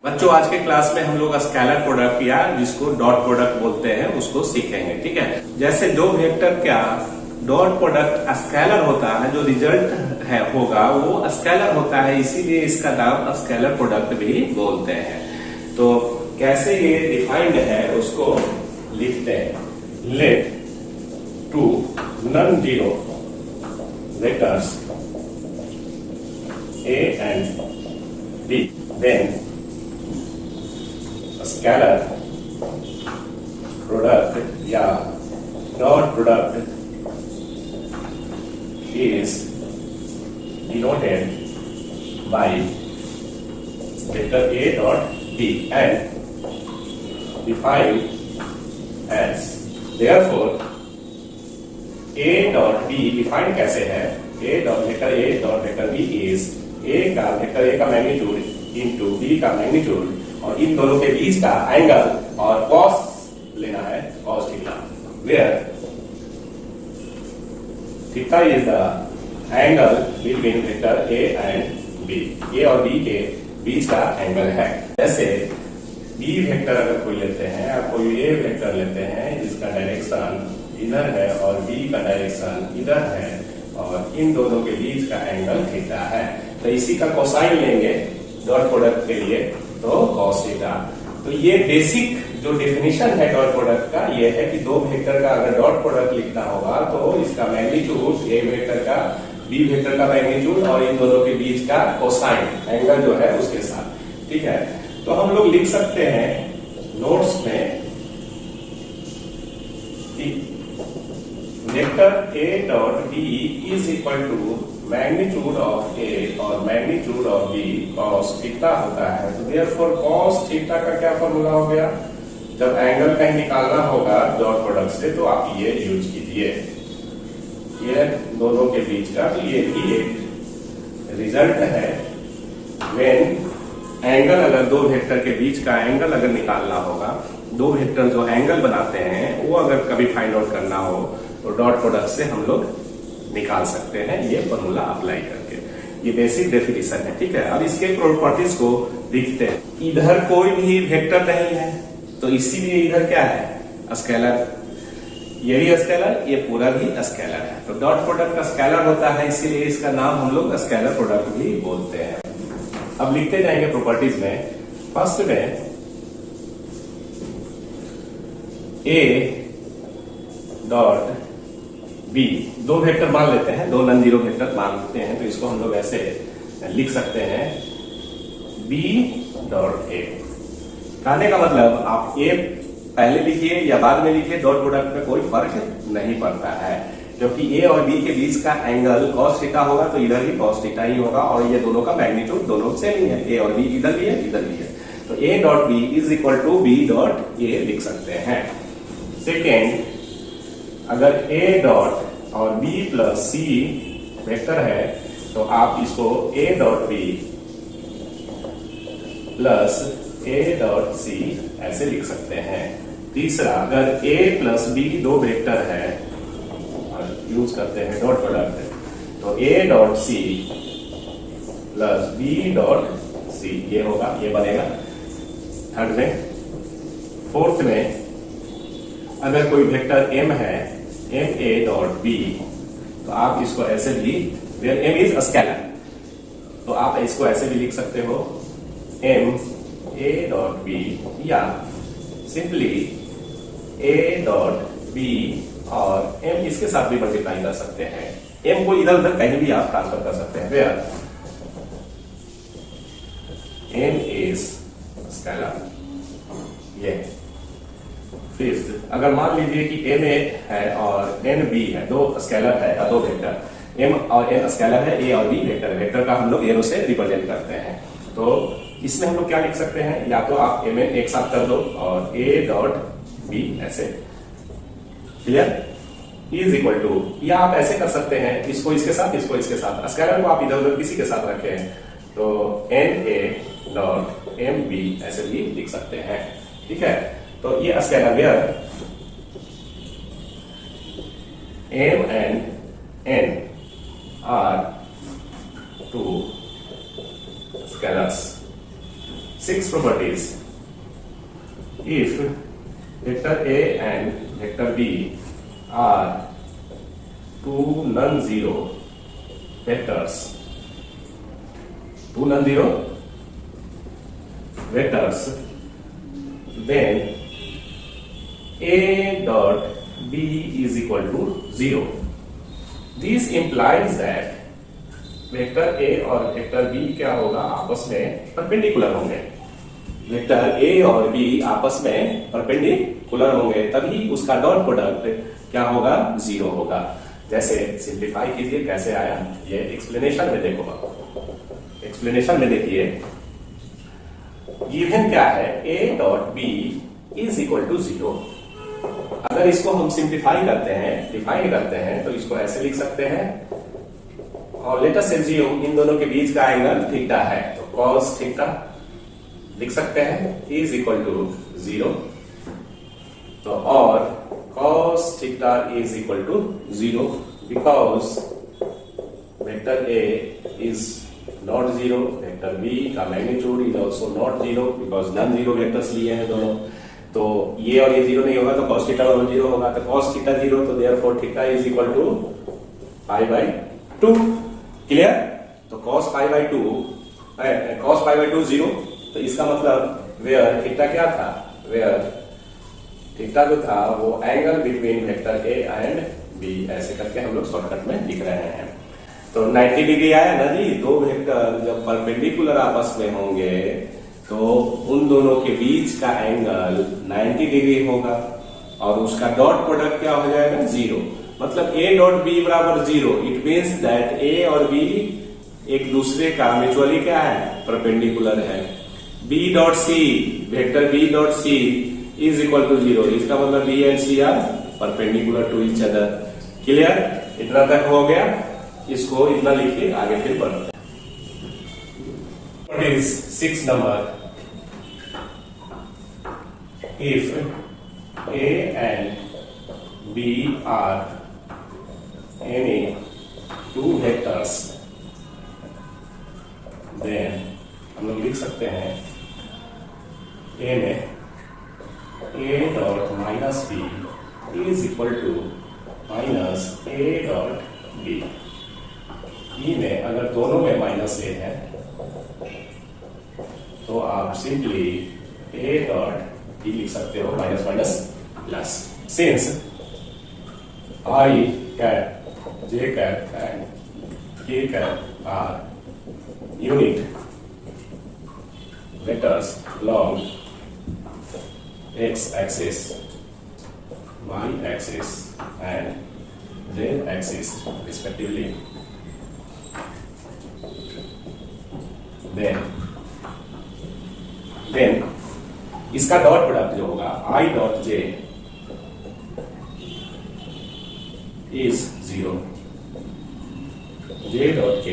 बच्चों आज के क्लास में हम लोग स्केलर प्रोडक्ट या जिसको डॉट प्रोडक्ट बोलते हैं उसको सीखेंगे। ठीक है, जैसे दो वेक्टर का डॉट प्रोडक्ट स्केलर होता है, जो रिजल्ट है होगा वो स्केलर होता है, इसीलिए इसका नाम स्केलर प्रोडक्ट भी बोलते हैं। तो कैसे ये डिफाइंड है उसको लिखते हैं। Let two non zero vectors A and B, then scalar product या dot product is denoted by vector A dot B and defined as, therefore A dot B defined कैसे है? Vector A dot vector B is vector A का magnitude into B का magnitude और इन दोनों के बीच का angle और कॉस लेना है, cos theta, where theta is the angle between vector A and B। A और B के बीच का एंगल है। जैसे B वेक्टर अगर कोई लेते हैं, आप कोई A वेक्टर लेते हैं जिसका डायरेक्शन इधर है और B का डायरेक्शन इधर है और इन दोनों के बीच का एंगल थीटा है, तो इसी का कोसाइन लेंगे डॉट प्रोडक्ट के लिए, तो कॉस थीटा। तो ये बेसिक जो डेफिनेशन है डॉट प्रोडक्ट का ये है कि दो वेक्टर का अगर डॉट प्रोडक्ट लिखना होगा तो इसका मैग्नीट्यूड ए वेक्टर का बी वेक्टर का मैग्नीट्यूड और इन दोनों के बीच का कोसाइन एंगल जो है उसके साथ। ठीक है, तो हम लोग लिख सकते हैं नोट्स में कि vector A dot B is equal to magnitude of A और magnitude of B cos theta होता है। तो देयरफॉर cos थीटा का क्या फॉर्मूला हो गया? जब एंगल कहीं निकालना होगा डॉट प्रोडक्ट से तो आप ये यूज कीजिए, ये दोनों के बीच का, तो ये भी एक रिजल्ट है। व्हेन एंगल अगर दो वेक्टर के बीच का एंगल अगर निकालना होगा, दो वेक्टर जो एंगल बनाते हैं वो अगर कभी फाइंड आउट करना हो तो डॉट प्रोडक्ट से हम लोग निकाल सकते हैं, ये फॉर्मूला अप्लाई करके। ये बेसिक डेफिनेशन है। ठीक है, अब इसके प्रॉपर्टीज को देखते हैं। इधर कोई भी वेक्टर नहीं है तो इसीलिए इधर क्या है? स्केलर। ये भी स्केलर, ये पूरा भी स्केलर है, तो डॉट प्रोडक्ट स्केलर होता है, इसीलिए इसका नाम हम लोग स्केलर प्रोडक्ट भी बोलते हैं। अब लिखते जाएंगे प्रॉपर्टीज में। फर्स्ट में A डॉट B, दो वेक्टर मान लेते हैं, दो नॉन जीरो वेक्टर मान लेते हैं, तो इसको हम लोग ऐसे लिख सकते हैं B डॉट A। कहने का मतलब आप A पहले लिखिए या बाद में लिखिए, डॉट प्रोडक्ट में कोई फर्क नहीं पड़ता है, क्योंकि A और B के बीच का एंगल cos थीटा होगा तो इधर भी cos थीटा ही होगा और ये दोनों का मैग्नीट्यूड दोनों सेम ही है, A और B इधर भी है इधर भी है, तो A dot B is equal to B dot A लिख सकते हैं। सेकेंड, अगर A डॉट और B प्लस C वेक्टर है तो आप इसको A dot B plus A dot C ऐसे लिख सकते हैं। तीसरा, अगर A प्लस B दो वेक्टर है और यूज करते हैं डॉट प्रोडक्ट, तो A dot C plus B dot C ये होगा, ये बनेगा थर्ड में। फोर्थ में, अगर कोई वेक्टर M है M A डॉट B, तो आप इसको ऐसे भी, वेयर M इज स्केलर, तो आप इसको ऐसे भी लिख सकते हो M A डॉट B या सिंपली A डॉट B और M इसके साथ भी मल्टीप्लाई कर सकते हैं। M को इधर उधर कहीं भी आप ट्रांसफर कर सकते हैं, वेयर M इज स्केलर। ये फिफ्थ, अगर मान लीजिए कि M A है और N B है, दो स्केलर है, दो वेक्टर M और N स्केलर है, A और B वेक्टर है, वेक्टर का हम लोग एरो से रिप्रेजेंट करते हैं, तो इसमें हम लोग क्या लिख सकते हैं? या तो आप M N एक साथ कर दो और A डॉट B ऐसे, क्लियर, इज इक्वल टू, या आप ऐसे कर सकते हैं, इसको इसके साथ इसको इसके साथ, स्केलर को आप इधर उधर किसी के साथ रखे हैं तो N A dot M B ऐसे भी लिख सकते हैं। ठीक है, तो ये scalar where M and N are two scalars. 6 properties. If vector A and vector B are two non-zero vectors, then A dot B is equal to 0. This implies that vector A और vector B क्या होगा, आपस में perpendicular होंगे. Vector A और B आपस में perpendicular होंगे, तभी उसका डॉट प्रोडक्ट क्या होगा, 0 होगा. जैसे सिंप्लीफाई कीजिए, कैसे आया ये एक्सप्लेनेशन में देखो. एक्सप्लेनेशन में देखिए, गिवन क्या है, A dot B is equal to 0. अगर इसको हम सिंप्लीफाई करते हैं, डिफाइन करते हैं, तो इसको ऐसे लिख सकते हैं, और लेट अस एज्यूम इन दोनों के बीच का एंगल थीटा है, तो कॉस थीटा लिख सकते हैं इज इक्वल टू 0. तो और cos theta is equal to 0 because vector A is not 0, vector B का magnitude is also not 0 because non zero vectors लिए हैं दोनों. तो ये और ये 0 नहीं होगा, तो cos थीटा और 0 होगा, तो cos थीटा 0, तो therefore theta is equal to pi by 2. Clear? तो cos पाई बाई 2 0, तो इसका मतलब वेयर थीटा क्या था, वेयर थीटा जो था वो angle between vector A and B, ऐसे करके हम लोग शॉर्टकट में लिख रहे हैं. तो 90 डिग्री आया ना जी. दो वेक्टर जब परपेंडिकुलर आपस में होंगे तो उन दोनों के बीच का एंगल 90 डिग्री होगा, और उसका डॉट प्रोडक्ट क्या हो जाएगा, 0. मतलब A डॉट B बराबर 0. इट मीन्स दैट A और B एक दूसरे का म्यूचुअली क्या है, परपेंडिकुलर है. B dot C, vector B dot C is equal to 0. इसका मतलब B and C are perpendicular to each other. Clear? इतना तक हो गया. इसको इतना लिखिए, आगे फिर बढ़ते हैं. 6 number. If A and B are any two vectors, then हम लोग लिख सकते हैं A में A dot minus B is equal to minus A dot B. E में अगर दोनों में माइनस A है तो आप सिंपली A डॉट B लिख सकते हो, minus minus plus. Since I cap, J cap and K cap are unit vectors along x axis, y axis and z axis respectively, then इसका डॉट प्रोडक्ट जो होगा I dot J is 0, J dot K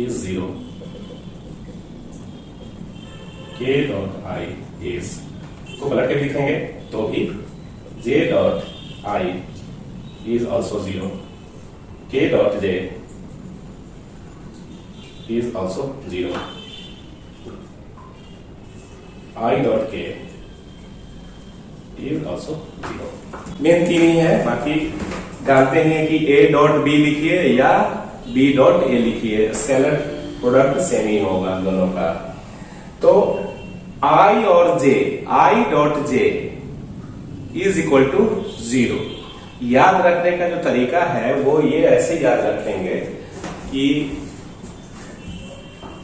is 0, K dot I is, को पलट के लिखेंगे तो भी J dot I is also 0, K dot J is also 0, I dot K is also 0. Main 3 ही है, बाकी जानते हैं कि A डॉट B लिखिए या B डॉट A लिखिए, स्केलर प्रोडक्ट सेम ही होगा दोनों का. तो I और J, I dot J is equal to 0. याद रखने का जो तरीका है वो ये ऐसे याद रखेंगे कि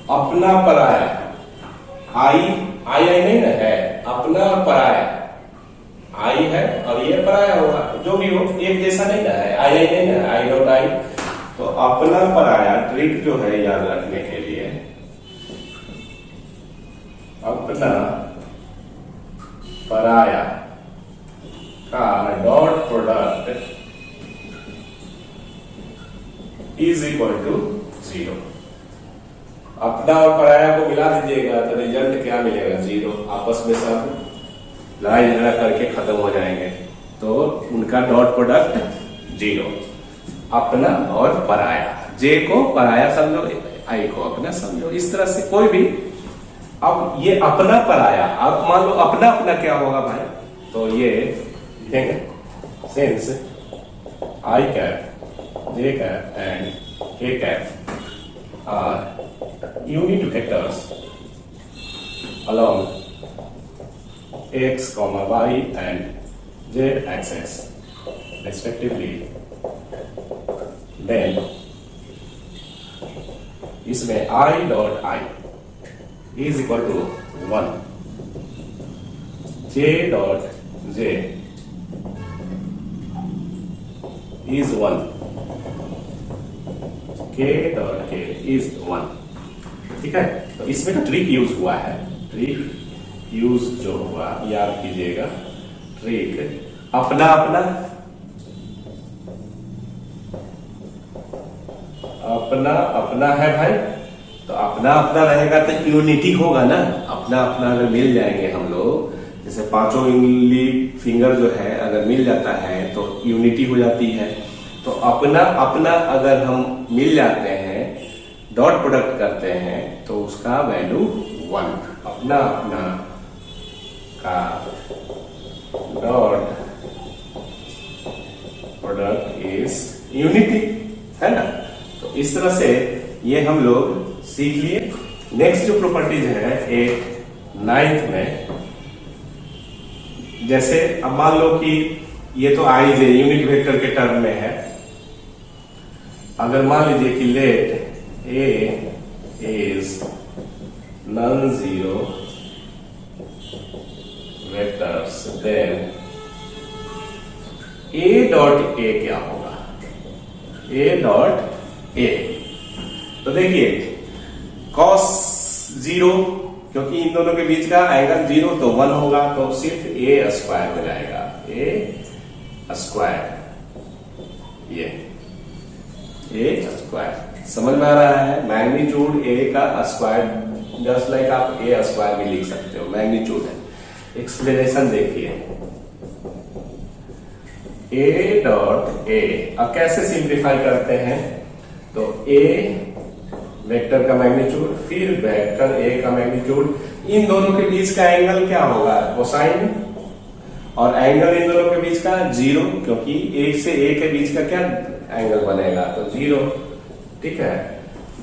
अपना पराया, आई नहीं ना है, अपना और पराया, आई है और ये पराया होगा, जो भी हो एक जैसा नहीं ना है, आई नहीं ना, आई डॉट आई. तो अपना पराया ट्रिक जो है याद रखने के लिए, अपना पराया का dot product is equal to 0. अपना और पराया को मिला दीजिएगा तो रिजल्ट क्या मिलेगा, 0. आपस में सब लड़ाई झगड़ा करके खत्म हो जाएंगे, तो उनका डॉट प्रोडक्ट 0. अपना और पराया, J को पराया समझो, I को अपना समझो. इस तरह से कोई भी अब ये अपना पर आया, अब मान लो अपना अपना क्या होगा भाई, तो ये लिखेंगे since I cap, J cap and K cap are unit vectors along x, y and z axis respectively, then इसमें I dot I is equal to 1, J dot J is 1, K dot K is 1। ठीक है, तो इसमें तो trick use हुआ है, trick use जो हुआ याद कीजिएगा, ट्रिक अपना अपना अपना अपना है भाई, तो अपना अपना रहेगा तो यूनिटी होगा ना। अपना अपना अगर मिल जाएंगे हम लोग, जैसे पांचों उंगली फिंगर जो है अगर मिल जाता है तो यूनिटी हो जाती है। तो अपना अपना अगर हम मिल जाते हैं, डॉट प्रोडक्ट करते हैं, तो उसका वैल्यू 1। अपना अपना का डॉट प्रोडक्ट इज यूनिटी, है ना। तो इस तरह से ये हम लोग सीख लिए। नेक्स्ट जो प्रॉपर्टीज है एक 9th में, जैसे अब मान लो कि ये तो आई जे यूनिट वेक्टर के टर्म में है। अगर मान लीजिए कि let A is non zero vectors, then A dot A क्या होगा, ए डॉट ए। तो देखिए कॉस 0, क्योंकि इन दोनों के बीच का एंगल 0 तो 1 होगा, तो सिर्फ ए स्क्वायर हो जाएगा, ए स्क्वायर, ये ए स्क्वायर। समझ में आ रहा है, मैग्नीट्यूड ए का स्क्वायर, जस्ट लाइक आप ए स्क्वायर भी लिख सकते हो, मैग्नीट्यूड है। एक्सप्लेनेशन देखिए, ए डॉट ए, अब कैसे सिंप्लीफाई करते हैं, तो ए वेक्टर का मैग्नीट्यूड, फिर वेक्टर ए का मैग्नीट्यूड, इन दोनों के बीच का एंगल क्या होगा, कोसाइन, और एंगल इन दोनों के बीच का 0, क्योंकि एक से ए के बीच का क्या एंगल बनेगा, तो 0। ठीक है,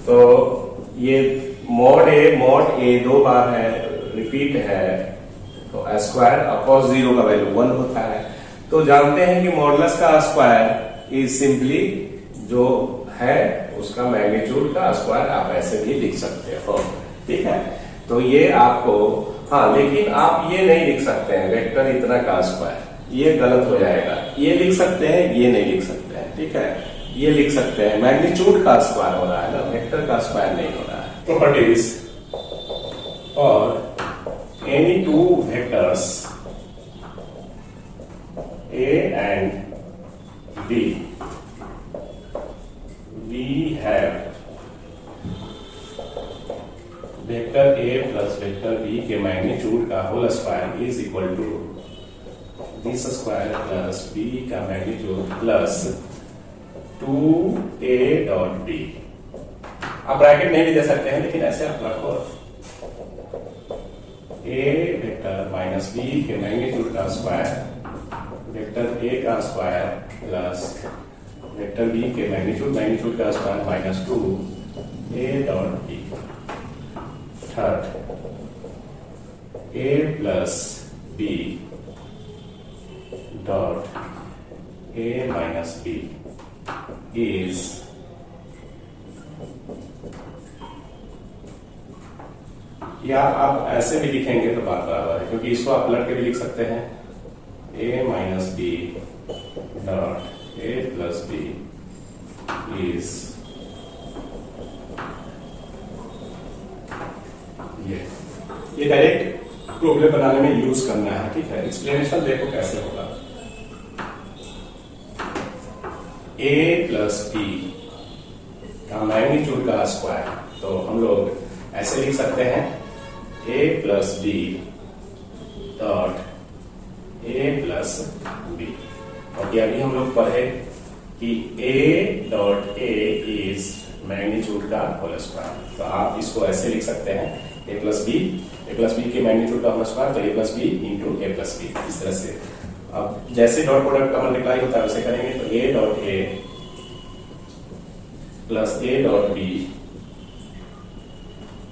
तो ये मॉड ए 2 बार है, रिपीट है, तो स्क्वायर अपॉन 0 का वैल्यू 1 होता है। तो जानते हैं कि मॉडुलस का स्क्वायर इज सिंपली जो है उसका मैग्नीट्यूड का स्क्वायर, आप ऐसे भी लिख सकते हो। ठीक है, तो ये आपको, हाँ लेकिन आप ये नहीं लिख सकते हैं वेक्टर इतना का स्क्वायर, ये गलत हो जाएगा। ये लिख सकते हैं, ये नहीं लिख सकते हैं। ठीक है, ये लिख सकते हैं मैग्नीट्यूड का स्क्वायर हो रहा है ना, वेक्टर का स्क्वायर नहीं हो रहा है। प्रॉपर्टीज और any two vectors A and B, we have vector A plus vector B के मैग्नीट्यूड का whole square is equal to this square plus B का magnitude plus 2A dot B। आप ब्रैकेट नहीं भी दे सकते हैं, लेकिन ऐसे आप रखो, A वेक्टर माइनस B के मैग्नीट्यूड का स्क्वायर, वेक्टर A का स्क्वायर प्लस वेक्टर B के मैग्नीट्यूड का square minus 2A dot B। Third, A plus B dot A minus B is या आप ऐसे भी लिखेंगे तो बात बराबर है, क्योंकि इसको आप पलट के भी लिख सकते हैं, A minus B dot A plus B is ये डायरेक्ट प्रॉब्लम बनाने में यूज करना है। ठीक है, एक्सप्लेनेशन देखो कैसे होगा। A प्लस B का मैग्नीट्यूड का स्क्वायर, तो हम लोग ऐसे लिख सकते हैं A plus B dot A plus B। और अभी हम लोग पढ़े कि A dot A is magnitude का होल स्क्वायर, तो आप इसको ऐसे लिख सकते हैं ए प्लस बी के मैग्नीट्यूड का होगा स्क्वायर, तो ए प्लस बी इंटू ए प्लस बी, इस तरह से। अब जैसे डॉट प्रोडक्ट का मल्टीप्लाई होता है वैसे करेंगे, तो A dot A plus A dot B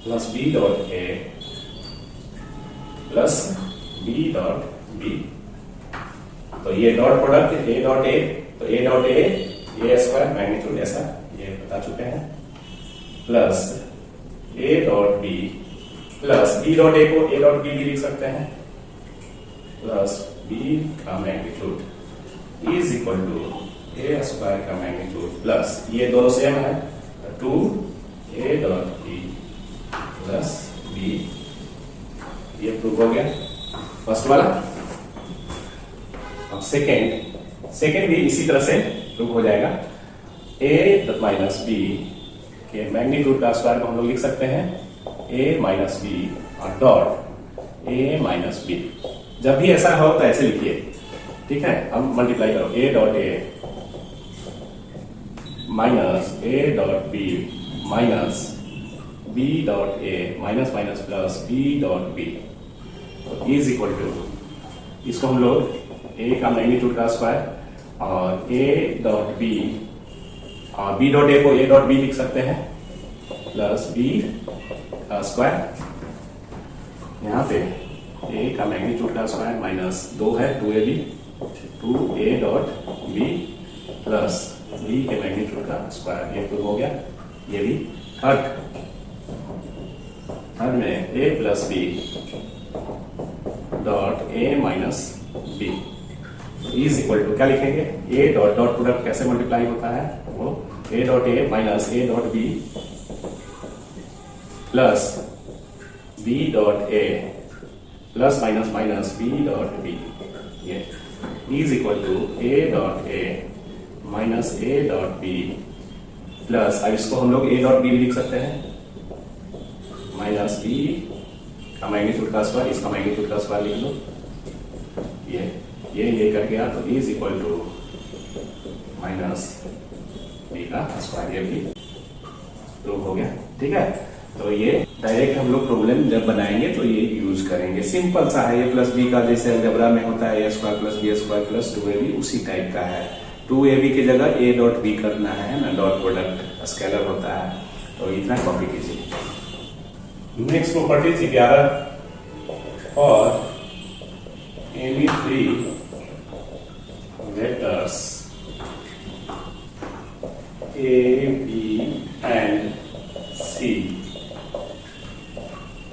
plus B dot A plus B dot B. तो ये dot product A dot A, तो A dot A square magnitude ऐसा ये बता चुके हैं, plus A dot B plus B dot A को A dot B भी लिख सकते हैं, प्लस बी का magnitude is equal to A square का मैग्नीट्यूड प्लस ये दोनों सेम है, 2 ए डॉट बी प्लस बी। ये प्रूव हो गया फर्स्ट वाला। अब सेकेंड भी इसी तरह से प्रूव हो जाएगा। ए माइनस बी के मैग्नीट्यूड का स्क्वायर को हम लोग लिख सकते हैं ए माइनस बी और डॉट ए माइनस बी। जब भी ऐसा हो तो ऐसे लिखिए, ठीक है। अब मल्टीप्लाई करो, A dot A minus A dot B minus B dot A minus minus plus B dot B is equal to, इसको हम लोग ए का मैग्नीट्यूड का स्क्वायर और ए डॉट बी और बी डॉट ए को ए डॉट बी लिख सकते हैं प्लस बी का स्क्वायर। यहाँ पे ए का मैग्नीट्यूड का स्क्वायर माइनस 2 है, 2ab 2a dot B plus B के मैग्नीट्यूड का स्क्वायर। ये प्रूव हो गया। ये भी थर्ड में A plus B dot A minus B is equal to क्या लिखेंगे, ए डॉट डॉट प्रोडक्ट कैसे मल्टीप्लाई होता है, वो A dot A minus A dot B plus B dot A plus minus minus B dot B, ये is equal to A dot A minus A dot B plus, अब इसको हम लोग ए dot B लिख सकते हैं माइनस बी का magnitude का स्क्वायर, इसका मैग्नीट्यूड का स्क्वायर लिख लो, ये कर गया, तो is equal to minus B का स्क्वायर। ये भी प्रूव हो गया, ठीक है। तो ये डायरेक्ट हम लोग प्रॉब्लम जब बनाएंगे तो ये यूज करेंगे, सिंपल सा है। ये प्लस बी का जैसे अलजेब्रा में होता है A square plus B square plus 2ab, उसी टाइप का है। 2ab की जगह ए डॉट बी करना है ना, डॉट प्रोडक्ट स्केलर होता है, तो इतना कॉपी कीजिए। नेक्स्ट प्रॉपर्टीज 11 और any 3 vectors a, b and c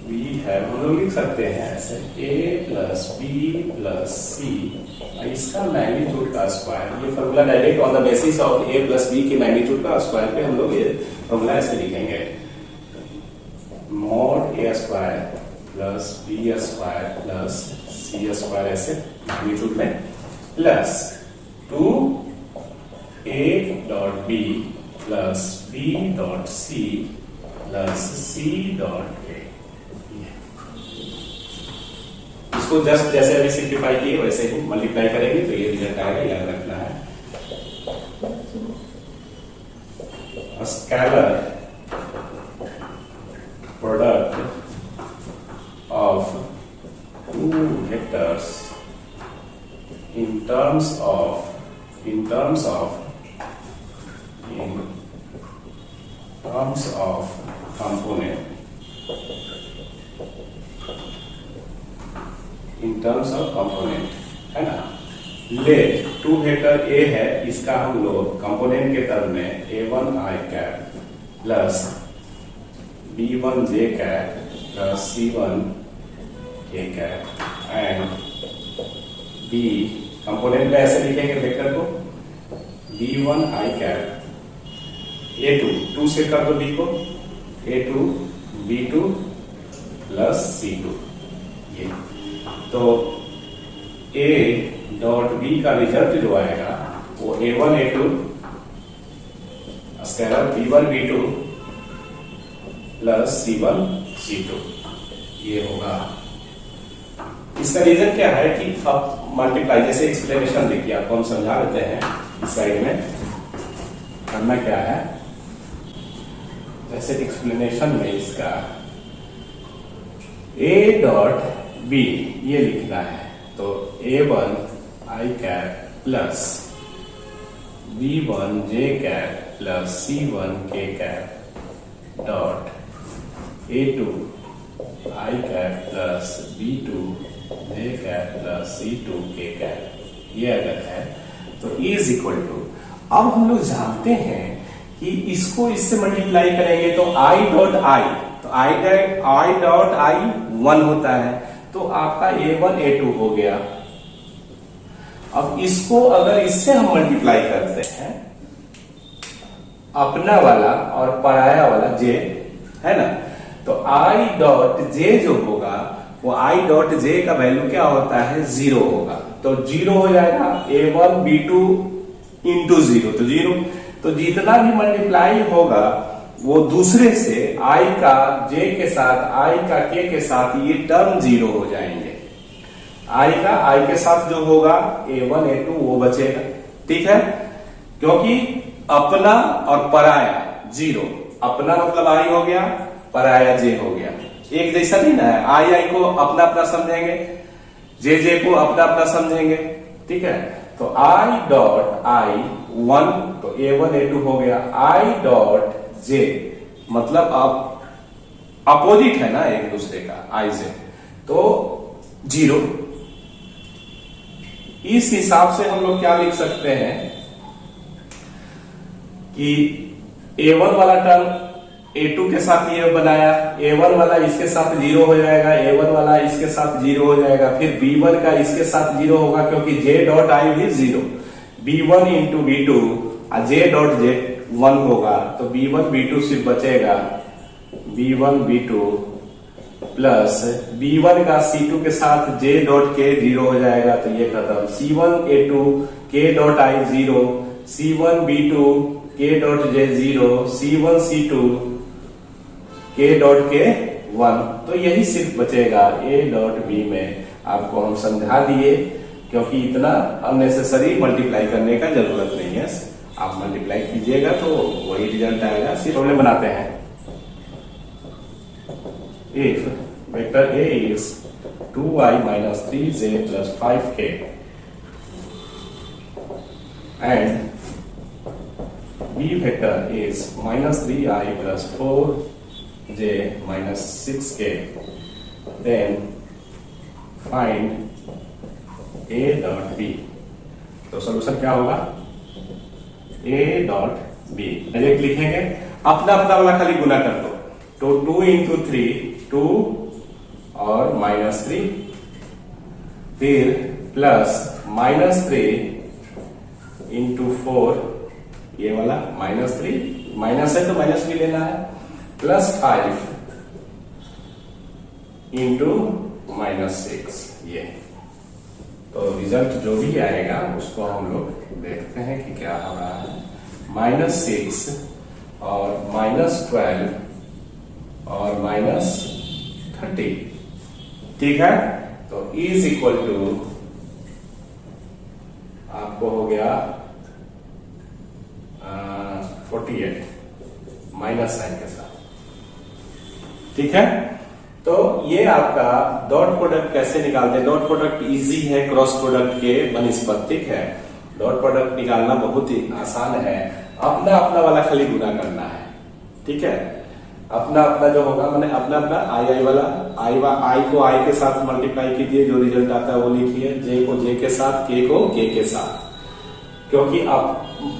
we have, हम लोग लिख सकते हैं ऐसे a plus B plus C, इसका मैग्नीट्यूड का स्क्वायर। ये formula direct on the basis of a plus B के मैग्नीट्यूड का स्क्वायर पे हम लोग ये फॉर्मूला ऐसे लिखेंगे, mod a square plus B square plus C square ऐसे मैग्नीट्यूड में plus 2a dot B plus B dot C plus C dot A. इसको जस्ट जैसे अभी सिंप्लीफाई किए वैसे ही मल्टीप्लाई करेंगे तो ये रिजल्ट आएगा, याद रखना है। Scalar product of 2 vectors in terms of component, है ना। लेट 2 वेक्टर ए है, इसका हम लोग कंपोनेंट के टर्म में a1 i cap plus b1 j cap plus c1 k cap and b component में ऐसे लिखेंगे वेक्टर को b1 i कैप a2 2 से कर दो b को a2 b2 प्लस c2। ये तो a डॉट b का रिजल्ट जो आएगा वो a1 a2 scalar b1 b2 plus c1 c2 ये होगा। इसका रीजन क्या है कि अब मल्टीप्लाई जैसे एक्सप्लेनेशन देखिए, आपको हम समझा देते हैं। इस साइड में करना क्या है, जैसे एक्सप्लेनेशन में इसका ए डॉट बी ये लिखना है। तो A1 I cap plus B1 J cap plus C1 K cap dot A2 I cap plus B2 J cap plus C2 K cap ये अगर है तो इज इक्वल टू, अब हम लोग जानते हैं कि इसको इससे मल्टीप्लाई करेंगे तो I डॉट I, तो I डॉट I 1 होता है, तो आपका A1 A2 हो गया। अब इसको अगर इससे हम मल्टीप्लाई करते हैं, अपना वाला और पराया वाला J है ना, तो I डॉट J जो होगा वो I डॉट J का वैल्यू क्या होता है 0 होगा, तो 0 हो जाएगा। A1 B2 इंटू 0 तो 0, तो जितना भी मल्टीप्लाई होगा वो दूसरे से I का J के साथ I का K के साथ ये टर्म 0 हो जाएंगे। I का I के साथ जो होगा A1 A2 वो बचेगा, ठीक है, क्योंकि अपना और पराया 0, अपना मतलब I हो गया, पराया J हो गया, एक जैसा नहीं ना है। I को अपना अपना समझेंगे, J को अपना अपना समझेंगे, ठीक है। तो I डॉट I 1 तो A1 A2 हो गया, I डॉट J मतलब अब अपोजिट है ना एक दूसरे का I से, तो 0। इस हिसाब से हम लोग क्या लिख सकते हैं कि A1 वाला टर्म A2 के साथ ये बनाया, A1 वाला इसके साथ 0 हो जाएगा, A1 वाला इसके साथ 0 हो जाएगा, फिर B1 का इसके साथ 0 होगा क्योंकि J डॉट I भी 0, B1 इंटू B2 और J डॉट J 1 होगा, तो B1 B2 सिर्फ बचेगा B1 B2 प्लस B1 का C2 के साथ J डॉट K 0 हो जाएगा, तो ये खत्म। C1 A2 K dot I 0, C1 B2 K dot J 0, C1 C2 K dot K 1, तो यही सिर्फ बचेगा। A डॉट B में आपको हम समझा दिए, क्योंकि इतना अननेसेसरी मल्टीप्लाई करने का जरूरत नहीं है, आप मल्टीप्लाई कीजिएगा तो वही रिजल्ट आएगा। सिर्फ प्रॉब्लम बनाते हैं। If vector A is 2i minus 3j plus 5k and B vector is minus 3i plus 4j minus 6k, then find A dot B। तो सोल्यूशन क्या होगा A डॉट B। डायरेक्ट लिखेंगे, अपना अपना वाला खाली गुना कर दो, तो 2 इंटू 3 2 और माइनस 3, फिर प्लस माइनस 3 इंटू 4, ये वाला माइनस 3 माइनस है तो माइनस भी लेना है, प्लस 5 इंटू माइनस 6, ये। तो रिजल्ट जो भी आएगा उसको हम लोग देखते हैं कि क्या हो रहा है। -6 और -12 और -30, ठीक है। तो इज इक्वल टू आपको हो गया 48 माइनस साइन के साथ, ठीक है। तो ये आपका डॉट प्रोडक्ट कैसे निकालते हैं। डॉट प्रोडक्ट इजी है क्रॉस प्रोडक्ट के बनिस्पत, ठीक है। डॉट प्रोडक्ट निकालना बहुत ही आसान है, अपना अपना वाला खाली गुना करना है, ठीक है। अपना अपना जो होगा मैंने अपना अपना आई वाला आई को आई के साथ मल्टीप्लाई कीजिए, जो रिजल्ट आता है वो लिखिए, जे को जे के साथ, के को के के साथ, क्योंकि आप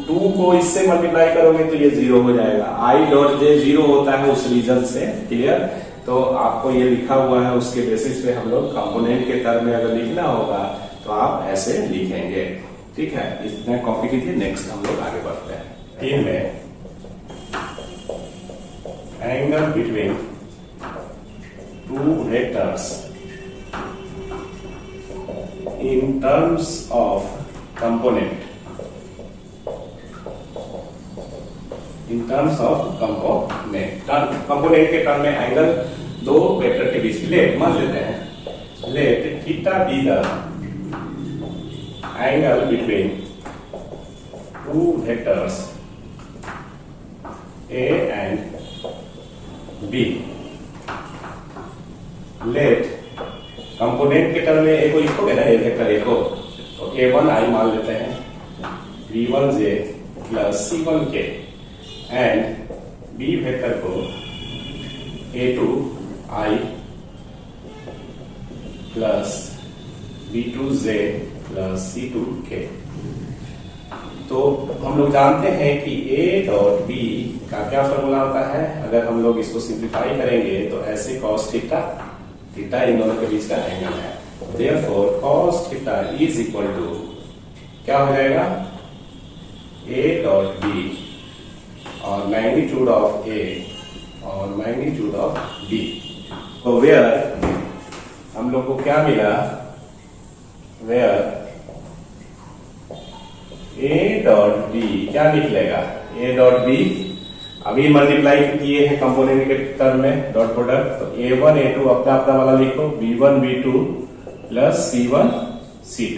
2 को इससे मल्टीप्लाई करोगे तो ये 0 हो जाएगा। आई डॉट जे 0 होता है उस रीजन से, क्लियर। तो आपको ये लिखा हुआ है, उसके बेसिस पे हम लोग कंपोनेंट के टर्म में अगर लिखना होगा तो आप ऐसे लिखेंगे, ठीक है। इतना कॉपी कीजिए, नेक्स्ट हम लोग आगे बढ़ते हैं। तीन में angle between 2 vectors in terms of component, in terms of component. Component के टर्म में एंगल 2 वेक्टर के बीच लेट मान लेते हैं, let theta be the angle between 2 vectors A and B। Let component के टर्म में ए को लिखोगे ना, ए वेक्टर ए को, तो A1i मान लेते हैं, B1j plus C1k and B vector को A2i plus B2j plus C2k। तो हम लोग जानते हैं कि A डॉट B का क्या फॉर्मूला होता है। अगर हम लोग इसको सिंप्लीफाई करेंगे तो ऐसे cos थीटा, थीटा इन दोनों के बीच का एंगल है, therefore cos theta is equal to क्या हो जाएगा, A डॉट B और मैग्नीट्यूड ऑफ A और मैग्नीट्यूड ऑफ B। तो वेयर हम लोग को क्या मिला, वेयर A डॉट B क्या निकलेगा, A डॉट B अभी मल्टीप्लाई किए हैं कंपोनेंट के टर्म में डॉट प्रोडक्ट, तो A1 A2 अपना अपना वाला लिखो, B1 B2 plus C1 C2,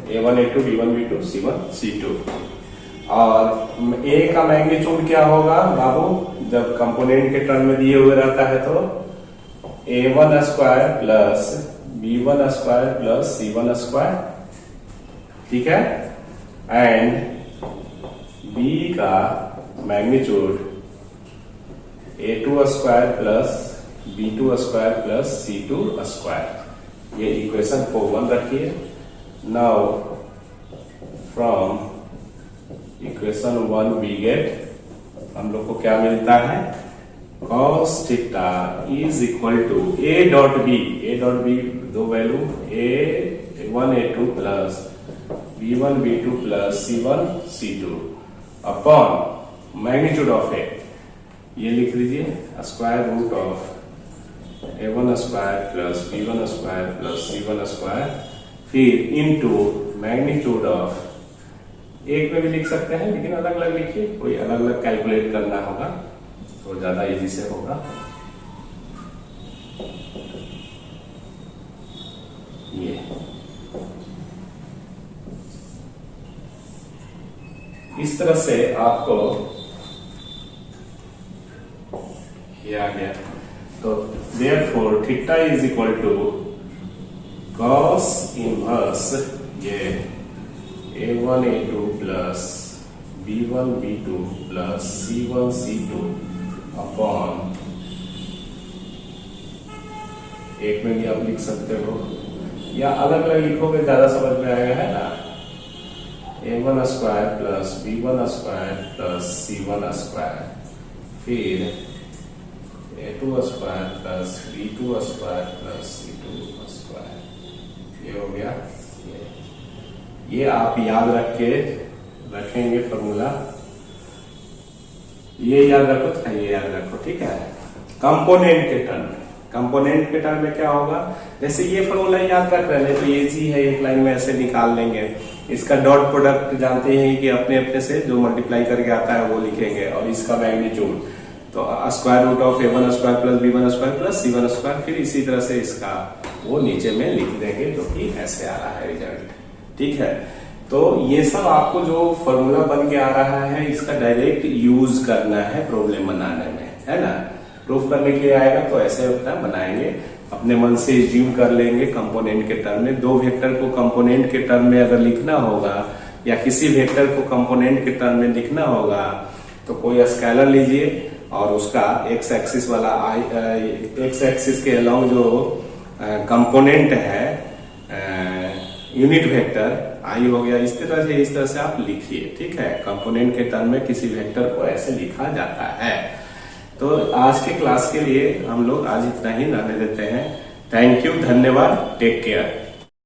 A1 A2 B1 B2 C1 C2। और A का मैग्नीट्यूड क्या होगा बाबू, जब कंपोनेंट के टर्म में दिए हुए रहता है तो A1 square plus B1 square plus C1 square, ठीक है, एंड B का magnitude A2 square plus B2 square plus C2 square. ये इक्वेशन को 1 रखिए। Now from equation 1 we get, हम लोग को क्या मिलता है, cos theta is equal to A dot B, A dot B दो value A1 A2 plus B1 B2 plus C1 C2 upon magnitude of A, ये लिख लीजिए square root of A1 square plus B1 square plus C1 square, फिर into magnitude of, एक में भी लिख सकते हैं लेकिन अलग अलग लिखिए, कोई अलग अलग कैलकुलेट करना होगा तो ज्यादा इजी से होगा। ये इस तरह से आपको ये आ गया। तो therefore theta is equal to cos inverse ये A1 A2 plus B1 B2 plus C1 C2 upon, एक में भी आप लिख सकते हो या अलग अलग लिखोगे ज्यादा समझ में आएगा, है ना, A1 square plus B1 square plus C1 square, फिर A2 square plus B2 square plus C2 square, ये हो गया। ये आप याद रख के रखेंगे फॉर्मूला, ये याद रखो तथा ये याद रखो, ठीक है। कंपोनेंट के टर्म में, कंपोनेंट के टर्म में क्या होगा, जैसे ये फॉर्मूला याद रख रहे हैं तो इजी है, एक लाइन में ऐसे निकाल लेंगे। इसका डॉट प्रोडक्ट जानते हैं कि अपने अपने से जो मल्टीप्लाई करके आता है वो लिखेंगे, और इसका मैग्नीट्यूड तो square root of A1 square plus B1 square plus C1 square, फिर इसी तरह से इसका वो नीचे में लिख देंगे, जो कि ऐसे आ रहा है रिजल्ट, ठीक है। तो ये सब आपको जो फॉर्मूला बन के आ रहा है इसका डायरेक्ट यूज करना है प्रॉब्लम बनाने में, है ना। प्रूफ करने के लिए आएगा तो ऐसे होता है, बनाएंगे अपने मन से एज्यूम कर लेंगे कंपोनेंट के टर्म में। दो वेक्टर को कंपोनेंट के टर्म में अगर लिखना होगा या किसी वेक्टर को कंपोनेंट के टर्म में लिखना होगा तो कोई स्केलर लीजिए और उसका एक्स एक्सिस वाला एक्स एक्सिस के अलाउंग जो कंपोनेंट है यूनिट वेक्टर आई हो गया, इस तरह से आप लिखिए, ठीक है। कंपोनेंट के टर्म में किसी वेक्टर को ऐसे लिखा जाता है। तो आज के क्लास के लिए हम लोग आज इतना ही रहने देते हैं। थैंक यू, धन्यवाद, टेक केयर।